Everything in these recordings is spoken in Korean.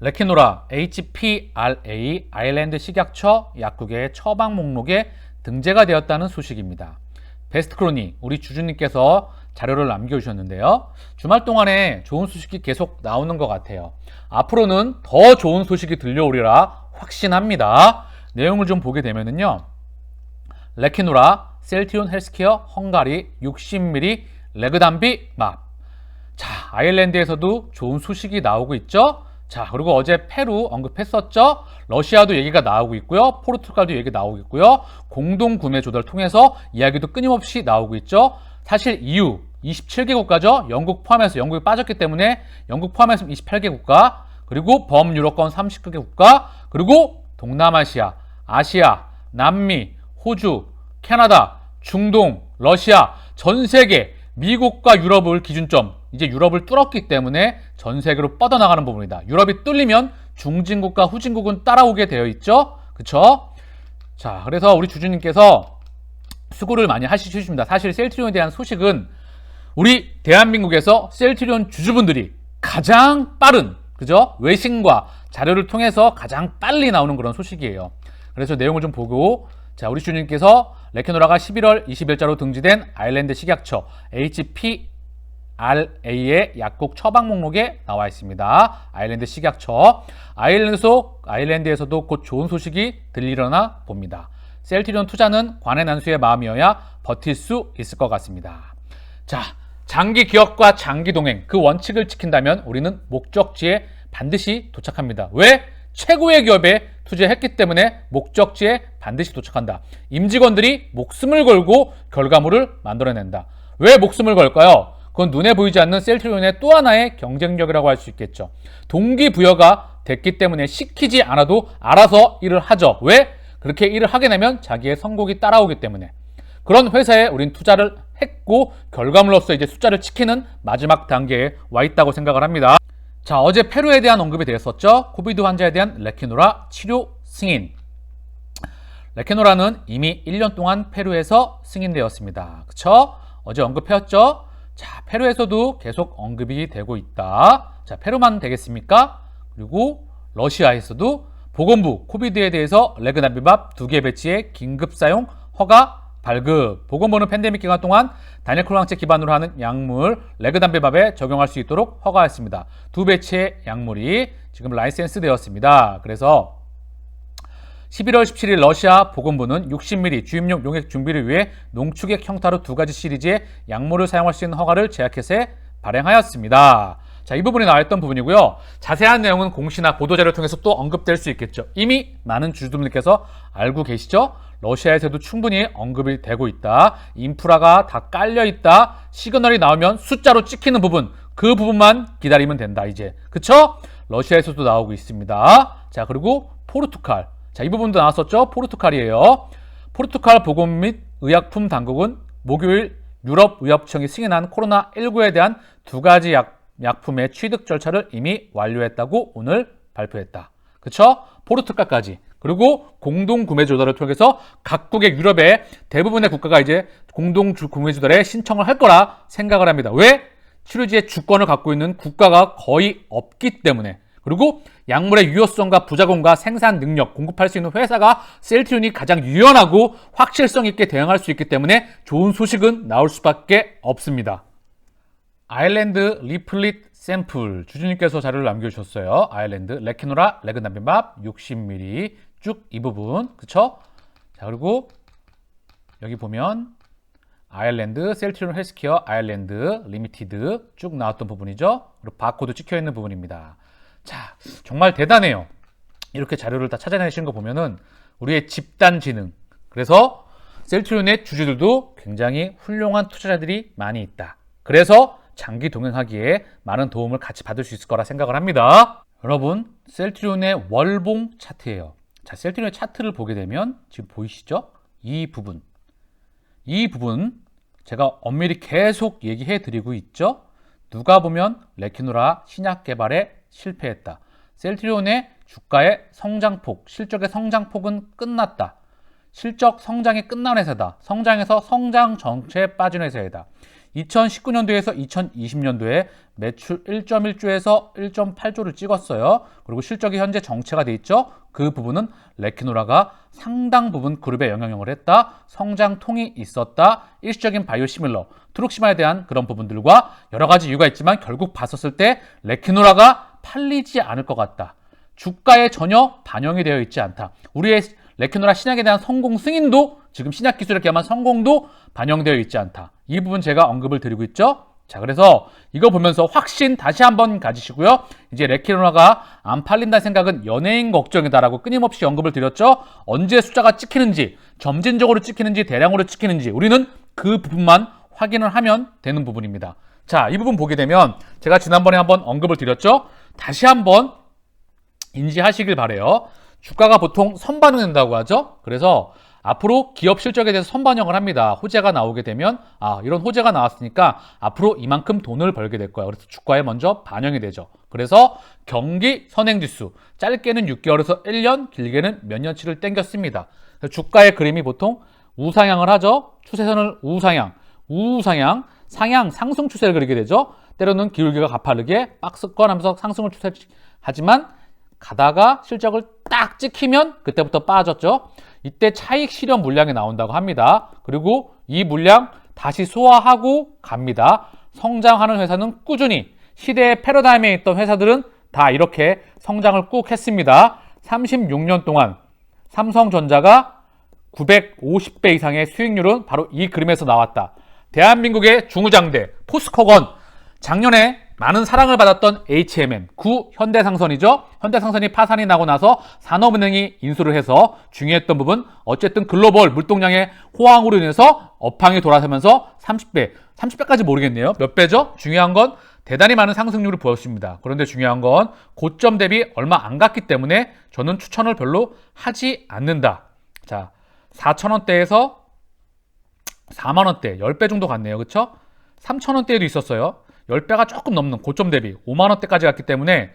레키노라 HPRA 아일랜드 식약처 약국의 처방 목록에 등재가 되었다는 소식입니다. 베스트크로니 우리 주주님께서 자료를 남겨주셨는데요. 주말 동안에 좋은 소식이 계속 나오는 것 같아요. 앞으로는 더 좋은 소식이 들려오리라 확신합니다. 내용을 좀 보게 되면은요. 레키노라 셀트리온 헬스케어 헝가리 60ml 레그담비 맙. 자, 아일랜드에서도 좋은 소식이 나오고 있죠. 자, 그리고 어제 페루 언급했었죠. 러시아도 얘기가 나오고 있고요. 포르투갈도 얘기 나오고 있고요. 공동 구매 조달 통해서 이야기도 끊임없이 나오고 있죠. 사실 EU 27개국가죠. 영국 포함해서 영국이 빠졌기 때문에 영국 포함해서 28개국가, 그리고 범유럽권 39개국가, 그리고 동남아시아, 아시아, 남미, 호주, 캐나다, 중동, 러시아, 전 세계, 미국과 유럽을 기준점, 이제 유럽을 뚫었기 때문에 전 세계로 뻗어나가는 부분이다. 유럽이 뚫리면 중진국과 후진국은 따라오게 되어 있죠. 그쵸? 자, 그래서 우리 주주님께서 수고를 많이 하시십니다. 사실 셀트리온에 대한 소식은 우리 대한민국에서 셀트리온 주주분들이 가장 빠른, 그죠? 외신과 자료를 통해서 가장 빨리 나오는 그런 소식이에요. 그래서 내용을 좀 보고, 자, 우리 주주님께서 레키노라가 11월 20일자로 등재된 아일랜드 식약처 HPRA의 약국 처방 목록에 나와 있습니다. 아일랜드 식약처. 아일랜드에서도 곧 좋은 소식이 들리려나 봅니다. 셀트리온 투자는 관의 난수의 마음이어야 버틸 수 있을 것 같습니다. 자, 장기 기업과 장기 동행, 그 원칙을 지킨다면 우리는 목적지에 반드시 도착합니다. 왜? 최고의 기업에 투자했기 때문에 목적지에 반드시 도착한다. 임직원들이 목숨을 걸고 결과물을 만들어낸다. 왜 목숨을 걸까요? 그건 눈에 보이지 않는 셀트리온의 또 하나의 경쟁력이라고 할 수 있겠죠. 동기부여가 됐기 때문에 시키지 않아도 알아서 일을 하죠. 왜? 그렇게 일을 하게 되면 자기의 성공이 따라오기 때문에. 그런 회사에 우린 투자를 했고 결과물로서 이제 숫자를 지키는 마지막 단계에 와 있다고 생각을 합니다. 자, 어제 페루에 대한 언급이 되었었죠. 코비드 환자에 대한 레키노라 치료 승인. 레키노라는 이미 1년 동안 페루에서 승인되었습니다. 그쵸? 어제 언급했죠. 자, 페루에서도 계속 언급이 되고 있다. 자, 페루만 되겠습니까? 그리고 러시아에서도 보건부 코비드에 대해서 레그나비밥 2개 배치의 긴급 사용 허가 발급. 보건부는 팬데믹 기간 동안 다니엘크론 항체 기반으로 하는 약물 레그담비밥에 적용할 수 있도록 허가했습니다. 2배치의 약물이 지금 라이센스 되었습니다. 그래서 11월 17일 러시아 보건부는 60ml 주입용 용액 준비를 위해 농축액 형태로 2가지 시리즈의 약물을 사용할 수 있는 허가를 제약회사에 발행하였습니다. 자, 이 부분이 나와있던 부분이고요. 자세한 내용은 공시나 보도자료를 통해서 또 언급될 수 있겠죠. 이미 많은 주주분들께서 알고 계시죠? 러시아에서도 충분히 언급이 되고 있다. 인프라가 다 깔려 있다. 시그널이 나오면 숫자로 찍히는 부분, 그 부분만 기다리면 된다, 이제. 그쵸? 러시아에서도 나오고 있습니다. 자, 그리고 포르투갈. 자, 이 부분도 나왔었죠? 포르투갈이에요. 포르투갈 보건 및 의약품 당국은 목요일 유럽의약청이 승인한 코로나19에 대한 2가지 약품의 취득 절차를 이미 완료했다고 오늘 발표했다. 그쵸? 포르투갈까지. 그리고 공동 구매 조달을 통해서 각국의 유럽의 대부분의 국가가 이제 공동 구매 조달에 신청을 할 거라 생각을 합니다. 왜? 치료제의 주권을 갖고 있는 국가가 거의 없기 때문에. 그리고 약물의 유효성과 부작용과 생산 능력, 공급할 수 있는 회사가 셀트리온이 가장 유연하고 확실성 있게 대응할 수 있기 때문에 좋은 소식은 나올 수밖에 없습니다. 아일랜드 리플릿 샘플 주주님께서 자료를 남겨주셨어요. 아일랜드 레키노라 레그나비밥 60ml 쭉 이 부분, 그쵸? 자, 그리고 여기 보면 아일랜드 셀트리온 헬스케어 아일랜드 리미티드 쭉 나왔던 부분이죠. 그리고 바코드 찍혀 있는 부분입니다. 자, 정말 대단해요. 이렇게 자료를 다 찾아내신 거 보면은 우리의 집단 지능. 그래서 셀트리온의 주주들도 굉장히 훌륭한 투자자들이 많이 있다. 그래서 장기 동행하기에 많은 도움을 같이 받을 수 있을 거라 생각을 합니다. 여러분, 셀트리온의 월봉 차트예요. 자, 셀트리온의 차트를 보게 되면 지금 보이시죠? 이 부분 제가 엄밀히 계속 얘기해 드리고 있죠. 누가 보면 레키노라 신약 개발에 실패했다. 셀트리온의 주가의 성장폭, 실적의 성장폭은 끝났다. 실적 성장이 끝난 회사다. 성장에서 성장 정체에 빠진 회사이다. 2019년도에서 2020년도에 매출 1.1조에서 1.8조를 찍었어요. 그리고 실적이 현재 정체가 돼 있죠. 그 부분은 레키노라가 상당 부분 그룹에 영향을 했다. 성장통이 있었다. 일시적인 바이오시밀러, 트룩시마에 대한 그런 부분들과 여러 가지 이유가 있지만 결국 봤었을 때 레키노라가 팔리지 않을 것 같다. 주가에 전혀 반영이 되어 있지 않다. 우리의 레키노라 신약에 대한 성공 승인도, 지금 신약 기술에 기함한 성공도 반영되어 있지 않다. 이 부분 제가 언급을 드리고 있죠. 자, 그래서 이거 보면서 확신 다시 한번 가지시고요. 이제 레키노라가 안 팔린다는 생각은 연예인 걱정이다라고 끊임없이 언급을 드렸죠. 언제 숫자가 찍히는지, 점진적으로 찍히는지, 대량으로 찍히는지 우리는 그 부분만 확인을 하면 되는 부분입니다. 자, 이 부분 보게 되면 제가 지난번에 한번 언급을 드렸죠. 다시 한번 인지하시길 바래요. 주가가 보통 선반영된다고 하죠. 그래서 앞으로 기업 실적에 대해서 선반영을 합니다. 호재가 나오게 되면 이런 호재가 나왔으니까 앞으로 이만큼 돈을 벌게 될 거야. 그래서 주가에 먼저 반영이 되죠. 그래서 경기 선행지수 짧게는 6개월에서 1년, 길게는 몇 년치를 땡겼습니다. 주가의 그림이 보통 우상향을 하죠. 추세선을 우상향, 상향, 상승 추세를 그리게 되죠. 때로는 기울기가 가파르게 박스권 하면서 상승을 추세하지만 가다가 실적을 딱 찍히면 그때부터 빠졌죠. 이때 차익 실현 물량이 나온다고 합니다. 그리고 이 물량 다시 소화하고 갑니다. 성장하는 회사는 꾸준히, 시대의 패러다임에 있던 회사들은 다 이렇게 성장을 꾹 했습니다. 36년 동안 삼성전자가 950배 이상의 수익률은 바로 이 그림에서 나왔다. 대한민국의 중우장대 포스코건, 작년에 많은 사랑을 받았던 HMM, 구 현대상선이죠. 현대상선이 파산이 나고 나서 산업은행이 인수를 해서 중요했던 부분, 어쨌든 글로벌 물동량의 호황으로 인해서 업황이 돌아서면서 30배까지 모르겠네요. 몇 배죠? 중요한 건 대단히 많은 상승률을 보였습니다. 그런데 중요한 건 고점 대비 얼마 안 갔기 때문에 저는 추천을 별로 하지 않는다. 자, 4,000원대에서 4만원대, 10배 정도 갔네요. 그쵸? 3,000원대에도 있었어요. 10배가 조금 넘는 고점 대비 5만원대까지 갔기 때문에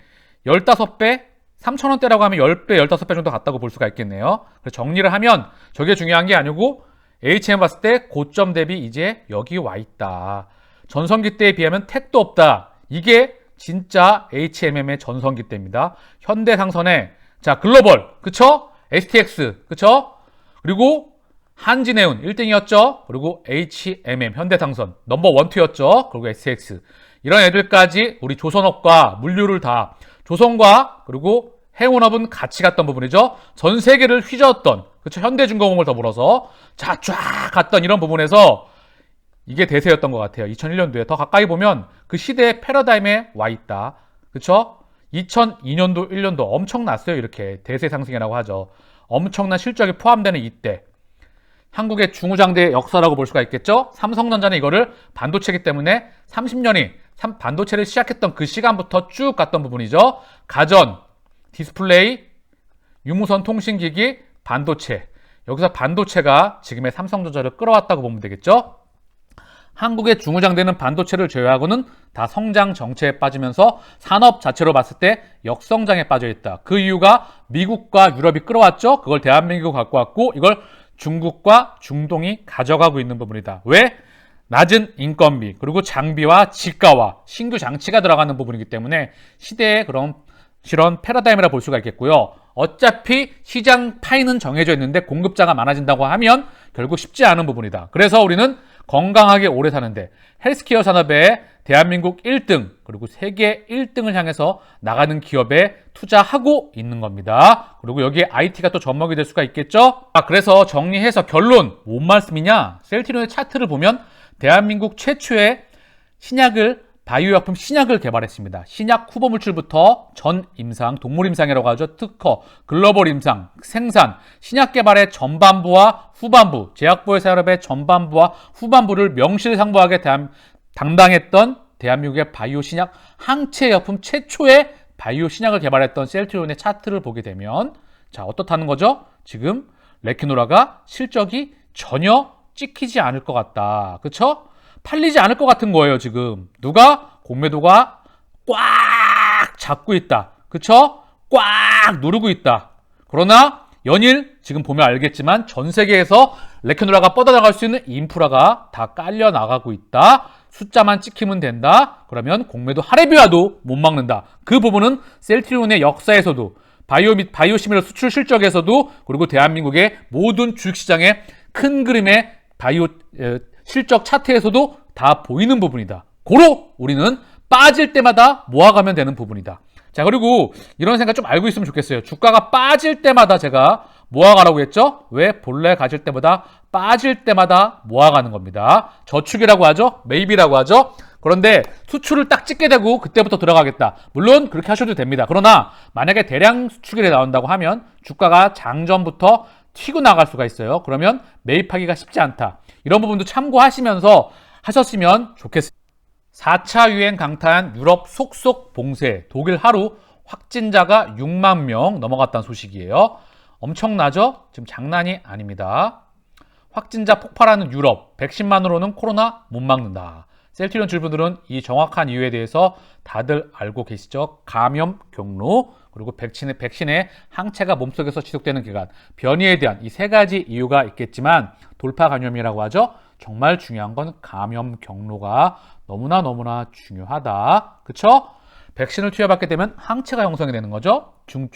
15배, 3,000원대라고 하면 10배, 15배 정도 갔다고 볼 수가 있겠네요. 그래서 정리를 하면 저게 중요한 게 아니고 HM 봤을 때 고점 대비 이제 여기 와 있다. 전성기 때에 비하면 택도 없다. 이게 진짜 HMM의 전성기 때입니다. 현대상선에 자 글로벌, 그쵸? STX, 그쵸? 그리고 한진해운 1등이었죠. 그리고 HMM 현대상선 넘버 1, 2였죠. 그리고 STX 이런 애들까지 우리 조선업과 물류를 다, 조선과 그리고 해운업은 같이 갔던 부분이죠. 전 세계를 휘저었던, 그렇죠. 현대중공업을 더불어서 쫙 갔던 이런 부분에서 이게 대세였던 것 같아요. 2001년도에 더 가까이 보면 그 시대의 패러다임에 와 있다. 그렇죠? 2002년도 1년도 엄청났어요. 이렇게 대세 상승이라고 하죠. 엄청난 실적이 포함되는 이때 한국의 중우장대의 역사라고 볼 수가 있겠죠. 삼성전자는 이거를 반도체이기 때문에 30년이 반도체를 시작했던 그 시간부터 쭉 갔던 부분이죠. 가전, 디스플레이, 유무선 통신기기, 반도체. 여기서 반도체가 지금의 삼성전자를 끌어왔다고 보면 되겠죠. 한국의 중우장대는 반도체를 제외하고는 다 성장 정체에 빠지면서 산업 자체로 봤을 때 역성장에 빠져 있다. 그 이유가 미국과 유럽이 끌어왔죠. 그걸 대한민국이 갖고 왔고 이걸 중국과 중동이 가져가고 있는 부분이다. 왜? 낮은 인건비, 그리고 장비와 지가와 신규 장치가 들어가는 부분이기 때문에 시대의 그런 패러다임이라 볼 수가 있겠고요. 어차피 시장 파이는 정해져 있는데 공급자가 많아진다고 하면 결국 쉽지 않은 부분이다. 그래서 우리는 건강하게 오래 사는데 헬스케어 산업에 대한민국 1등 그리고 세계 1등을 향해서 나가는 기업에 투자하고 있는 겁니다. 그리고 여기에 IT가 또 접목이 될 수가 있겠죠. 그래서 정리해서 결론 뭔 말씀이냐. 셀트리온의 차트를 보면 대한민국 최초의 바이오약품 신약을 개발했습니다. 신약 후보 물질부터 전 임상, 동물 임상이라고 하죠. 특허, 글로벌 임상, 생산, 신약 개발의 전반부와 후반부, 제약부의 산업의 전반부와 후반부를 명실상부하게 담당했던 대한민국의 바이오 신약 항체 약품 최초의 바이오 신약을 개발했던 셀트리온의 차트를 보게 되면 자 어떻다는 거죠? 지금 레키노라가 실적이 전혀 찍히지 않을 것 같다. 그쵸? 팔리지 않을 것 같은 거예요. 지금 누가? 공매도가 꽉 잡고 있다. 그쵸? 꽉 누르고 있다. 그러나 연일 지금 보면 알겠지만 전 세계에서 레키노라가 뻗어나갈 수 있는 인프라가 다 깔려 나가고 있다. 숫자만 찍히면 된다. 그러면 공매도 하레비와도 못 막는다. 그 부분은 셀트리온의 역사에서도 바이오 및 바이오시밀러 수출 실적에서도 그리고 대한민국의 모든 주식시장의 큰 그림의 바이오 실적 차트에서도 다 보이는 부분이다. 고로 우리는 빠질 때마다 모아가면 되는 부분이다. 자, 그리고 이런 생각 좀 알고 있으면 좋겠어요. 주가가 빠질 때마다 제가 모아가라고 했죠? 왜? 본래 가질 때보다 빠질 때마다 모아가는 겁니다. 저축이라고 하죠? 매입이라고 하죠? 그런데 수출을 딱 찍게 되고 그때부터 들어가겠다. 물론 그렇게 하셔도 됩니다. 그러나 만약에 대량 수출이 나온다고 하면 주가가 장전부터 튀고 나갈 수가 있어요. 그러면 매입하기가 쉽지 않다. 이런 부분도 참고하시면서 하셨으면 좋겠습니다. 4차 유행 강타한 유럽 속속 봉쇄, 독일 하루 확진자가 6만 명 넘어갔다는 소식이에요. 엄청나죠? 지금 장난이 아닙니다. 확진자 폭발하는 유럽, 백신만으로는 코로나 못 막는다. 셀트리온 주주분들은 이 정확한 이유에 대해서 다들 알고 계시죠? 감염 경로, 그리고 백신의 항체가 몸속에서 지속되는 기간, 변이에 대한 이 세 가지 이유가 있겠지만 돌파 감염이라고 하죠? 정말 중요한 건 감염 경로가 너무나 중요하다. 그쵸? 백신을 투여받게 되면 항체가 형성이 되는 거죠.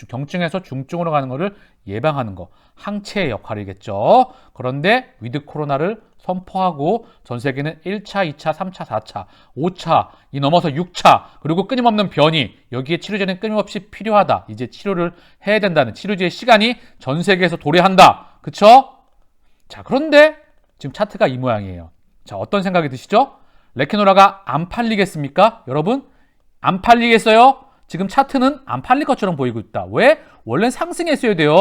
경증에서 중증으로 가는 것을 예방하는 거. 항체의 역할이겠죠. 그런데 위드 코로나를 선포하고 전 세계는 1차, 2차, 3차, 4차, 5차, 이 넘어서 6차, 그리고 끊임없는 변이, 여기에 치료제는 끊임없이 필요하다. 이제 치료를 해야 된다는 치료제의 시간이 전 세계에서 도래한다. 그쵸? 자, 그런데 지금 차트가 이 모양이에요. 자, 어떤 생각이 드시죠? 레케노라가 안 팔리겠습니까? 여러분, 안 팔리겠어요? 지금 차트는 안 팔릴 것처럼 보이고 있다. 왜? 원래는 상승했어야 돼요.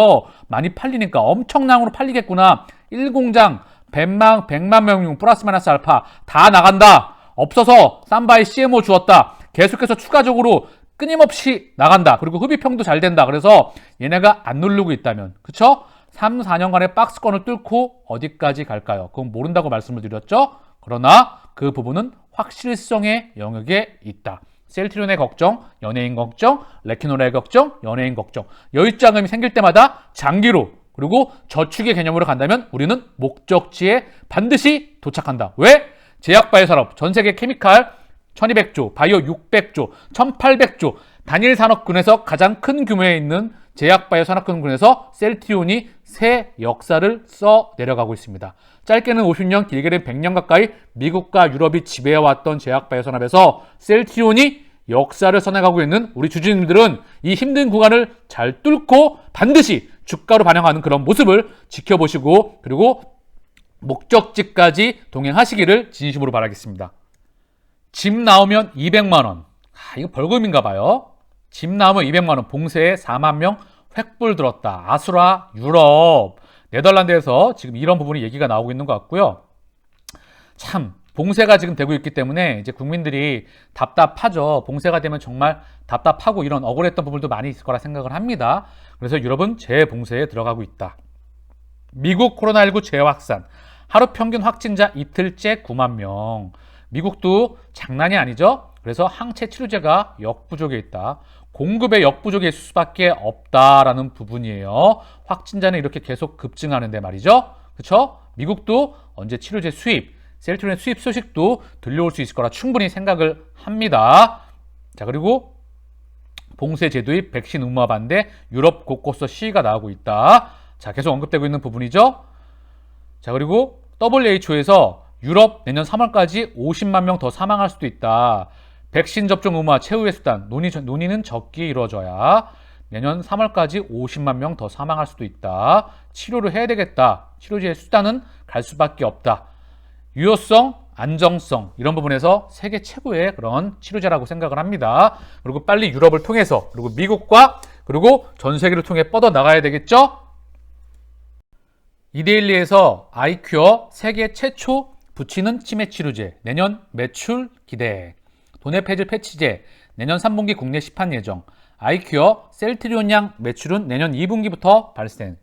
많이 팔리니까 엄청난으로 팔리겠구나. 1공장 100만 명용 플러스 마이너스 알파 다 나간다. 없어서 삼바이 CMO 주었다. 계속해서 추가적으로 끊임없이 나간다. 그리고 흡입형도 잘 된다. 그래서 얘네가 안 누르고 있다면, 그쵸? 3, 4년간의 박스권을 뚫고 어디까지 갈까요? 그건 모른다고 말씀을 드렸죠? 그러나 그 부분은 확실성의 영역에 있다. 셀트리온의 걱정, 연예인 걱정, 레키노라의 걱정, 연예인 걱정. 여유자금이 생길 때마다 장기로 그리고 저축의 개념으로 간다면 우리는 목적지에 반드시 도착한다. 왜? 제약바이오 산업, 전세계 케미칼 1200조, 바이오 600조, 1800조, 단일 산업군에서 가장 큰 규모에 있는 제약바이오 산업군에서 셀트리온이 새 역사를 써 내려가고 있습니다. 짧게는 50년, 길게는 100년 가까이 미국과 유럽이 지배해왔던 제약바이오 산업에서 셀트리온이 역사를 써내가고 있는 우리 주주님들은 이 힘든 구간을 잘 뚫고 반드시 주가로 반영하는 그런 모습을 지켜보시고 그리고 목적지까지 동행하시기를 진심으로 바라겠습니다. 집 나오면 200만 원. 이거 벌금인가 봐요. 집 나오면 200만 원. 봉쇄에 4만 명 획불 들었다. 아수라, 유럽, 네덜란드에서 지금 이런 부분이 얘기가 나오고 있는 것 같고요. 참 봉쇄가 지금 되고 있기 때문에 이제 국민들이 답답하죠. 봉쇄가 되면 정말 답답하고 이런 억울했던 부분도 많이 있을 거라 생각을 합니다. 그래서 유럽은 재봉쇄에 들어가고 있다. 미국 코로나19 재확산. 하루 평균 확진자 이틀째 9만 명. 미국도 장난이 아니죠. 그래서 항체 치료제가 역부족에 있다. 공급의 역부족일 수밖에 없다라는 부분이에요. 확진자는 이렇게 계속 급증하는데 말이죠. 그렇죠? 미국도 언제 치료제 수입, 셀트리온 수입 소식도 들려올 수 있을 거라 충분히 생각을 합니다. 자, 그리고 봉쇄 제도의 백신 의무화 반대 유럽 곳곳서 시위가 나오고 있다. 자, 계속 언급되고 있는 부분이죠. 자, 그리고 WHO에서 유럽 내년 3월까지 50만 명 더 사망할 수도 있다. 백신 접종 의무화 최후의 수단, 논의는 적기에 이루어져야 내년 3월까지 50만 명 더 사망할 수도 있다. 치료를 해야 되겠다. 치료제의 수단은 갈 수밖에 없다. 유효성, 안정성 이런 부분에서 세계 최고의 그런 치료제라고 생각을 합니다. 그리고 빨리 유럽을 통해서 그리고 미국과 그리고 전 세계를 통해 뻗어나가야 되겠죠? 이데일리에서 아이큐어 세계 최초 붙이는 치매 치료제 내년 매출 기대. 돈의 폐질 패치제 내년 3분기 국내 시판 예정. 아이큐어 셀트리온양 매출은 내년 2분기부터 발생.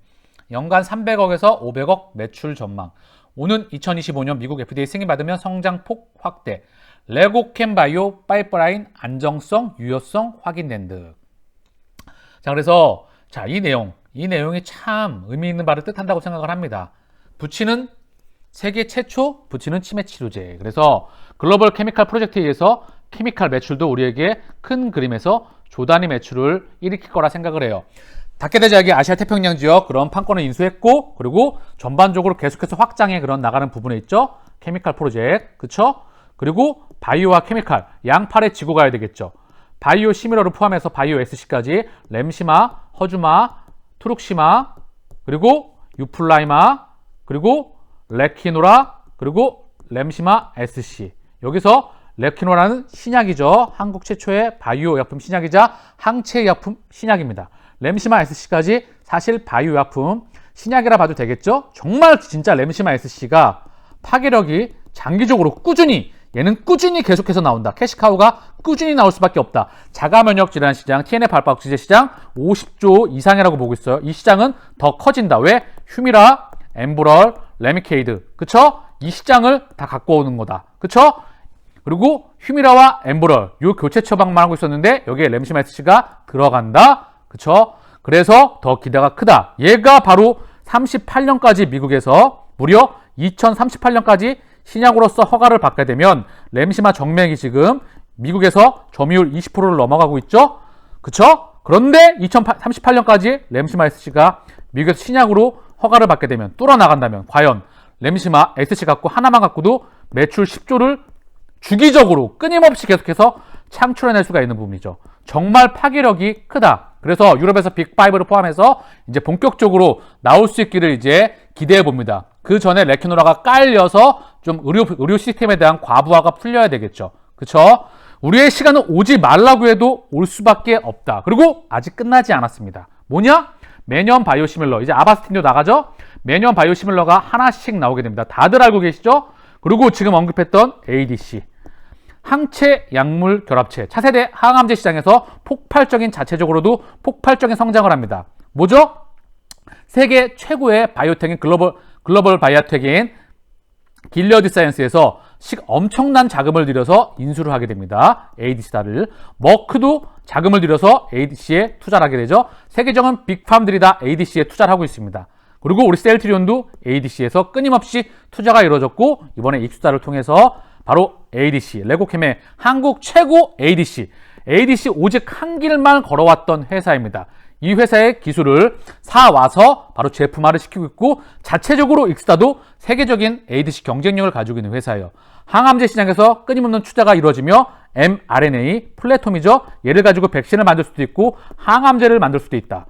연간 300억에서 500억 매출 전망. 오는 2025년 미국 FDA 승인받으면 성장폭 확대. 레고캠 바이오 파이프라인 안정성, 유효성 확인된 듯. 자, 그래서 이 내용이 참 의미 있는 바를 뜻한다고 생각을 합니다. 붙이는 세계 최초 붙이는 치매 치료제. 그래서 글로벌 케미칼 프로젝트에 의해서 케미칼 매출도 우리에게 큰 그림에서 조단위 매출을 일으킬 거라 생각을 해요. 다케다 제약이 아시아 태평양 지역 그런 판권을 인수했고, 그리고 전반적으로 계속해서 확장해 그런 나가는 부분에 있죠. 케미칼 프로젝트, 그쵸? 그리고 바이오와 케미칼 양팔에 지고 가야 되겠죠. 바이오 시밀러를 포함해서 바이오 SC까지 램시마, 허주마, 투룩시마, 그리고 유플라이마, 그리고 레키노라, 그리고 램시마 SC. 여기서 레키노라는 신약이죠. 한국 최초의 바이오 약품 신약이자 항체 약품 신약입니다. 램시마 SC까지 사실 바이오 약품 신약이라 봐도 되겠죠. 정말 진짜 램시마 SC가 파괴력이 장기적으로 꾸준히, 얘는 꾸준히 계속해서 나온다. 캐시카우가 꾸준히 나올 수밖에 없다. 자가면역 질환 시장, TNF 알파 억제제 시장 50조 이상이라고 보고 있어요. 이 시장은 더 커진다. 왜? 휴미라, 엠브럴, 레미케이드, 그쵸? 이 시장을 다 갖고 오는 거다. 그쵸? 그리고 휴미라와 엠브럴 요 교체 처방만 하고 있었는데 여기에 램시마 SC가 들어간다. 그쵸? 그래서 더 기대가 크다. 얘가 바로 38년까지 미국에서 무려 2038년까지 신약으로서 허가를 받게 되면 램시마 정맥이 지금 미국에서 점유율 20%를 넘어가고 있죠. 그쵸? 그런데 2038년까지 램시마 SC가 미국에서 신약으로 허가를 받게 되면, 뚫어나간다면 과연 램시마 SC 갖고 하나만 갖고도 매출 10조를 주기적으로 끊임없이 계속해서 창출해낼 수가 있는 부분이죠. 정말 파괴력이 크다. 그래서 유럽에서 빅5를 포함해서 이제 본격적으로 나올 수 있기를 이제 기대해 봅니다. 그 전에 레키노라가 깔려서 좀 의료 시스템에 대한 과부하가 풀려야 되겠죠. 그쵸? 우리의 시간은 오지 말라고 해도 올 수밖에 없다. 그리고 아직 끝나지 않았습니다. 뭐냐? 매년 바이오시밀러, 이제 아바스틴도 나가죠? 매년 바이오시밀러가 하나씩 나오게 됩니다. 다들 알고 계시죠? 그리고 지금 언급했던 ADC, 항체 약물 결합체, 차세대 항암제 시장에서 폭발적인, 자체적으로도 폭발적인 성장을 합니다. 뭐죠? 세계 최고의 바이오텍인 글로벌 바이오텍인 길리어드 사이언스에서 엄청난 자금을 들여서 인수를 하게 됩니다. ADC를. 머크도 자금을 들여서 ADC에 투자를 하게 되죠. 세계적인 빅팜들이 다 ADC에 투자를 하고 있습니다. 그리고 우리 셀트리온도 ADC에서 끊임없이 투자가 이루어졌고, 이번에 입수자를 통해서 바로 ADC, 레고캠의 한국 최고 ADC 오직 한 길만 걸어왔던 회사입니다. 이 회사의 기술을 사와서 바로 제품화를 시키고 있고, 자체적으로 익스다도 세계적인 ADC 경쟁력을 가지고 있는 회사예요. 항암제 시장에서 끊임없는 투자가 이루어지며 mRNA, 플랫폼이죠. 얘를 가지고 백신을 만들 수도 있고 항암제를 만들 수도 있다.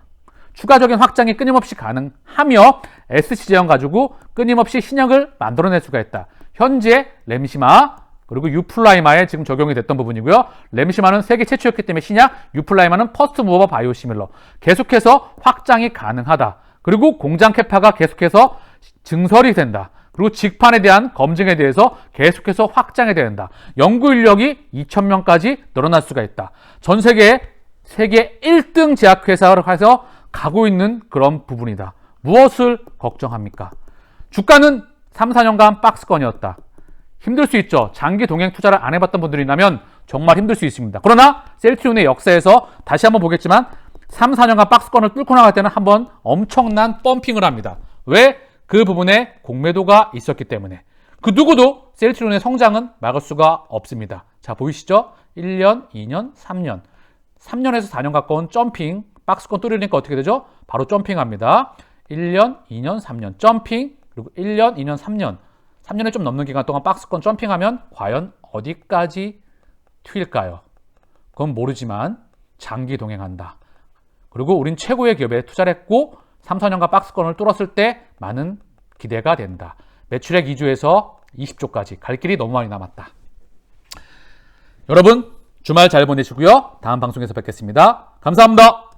추가적인 확장이 끊임없이 가능하며 SC 제형 가지고 끊임없이 신약을 만들어낼 수가 있다. 현재 램시마, 그리고 유플라이마에 지금 적용이 됐던 부분이고요. 램시마는 세계 최초였기 때문에 신약, 유플라이마는 퍼스트 무버 바이오시밀러. 계속해서 확장이 가능하다. 그리고 공장 캐파가 계속해서 증설이 된다. 그리고 직판에 대한 검증에 대해서 계속해서 확장이 된다. 연구 인력이 2,000명까지 늘어날 수가 있다. 전 세계 1등 제약회사를 해서 가고 있는 그런 부분이다. 무엇을 걱정합니까? 주가는 3, 4년간 박스권이었다. 힘들 수 있죠. 장기 동행 투자를 안 해봤던 분들이라면 정말 힘들 수 있습니다. 그러나 셀트리온의 역사에서 다시 한번 보겠지만 3, 4년간 박스권을 뚫고 나갈 때는 한번 엄청난 펌핑을 합니다. 왜? 그 부분에 공매도가 있었기 때문에. 그 누구도 셀트리온의 성장은 막을 수가 없습니다. 자, 보이시죠? 1년, 2년, 3년. 3년에서 4년 가까운 점핑, 박스권 뚫으니까 어떻게 되죠? 바로 점핑합니다. 1년, 2년, 3년 점핑, 그리고 1년, 2년, 3년. 3년에 좀 넘는 기간 동안 박스권 점핑하면 과연 어디까지 튈까요? 그건 모르지만 장기 동행한다. 그리고 우린 최고의 기업에 투자를 했고 3, 4년간 박스권을 뚫었을 때 많은 기대가 된다. 매출액 2조에서 20조까지 갈 길이 너무 많이 남았다. 여러분 주말 잘 보내시고요. 다음 방송에서 뵙겠습니다. 감사합니다.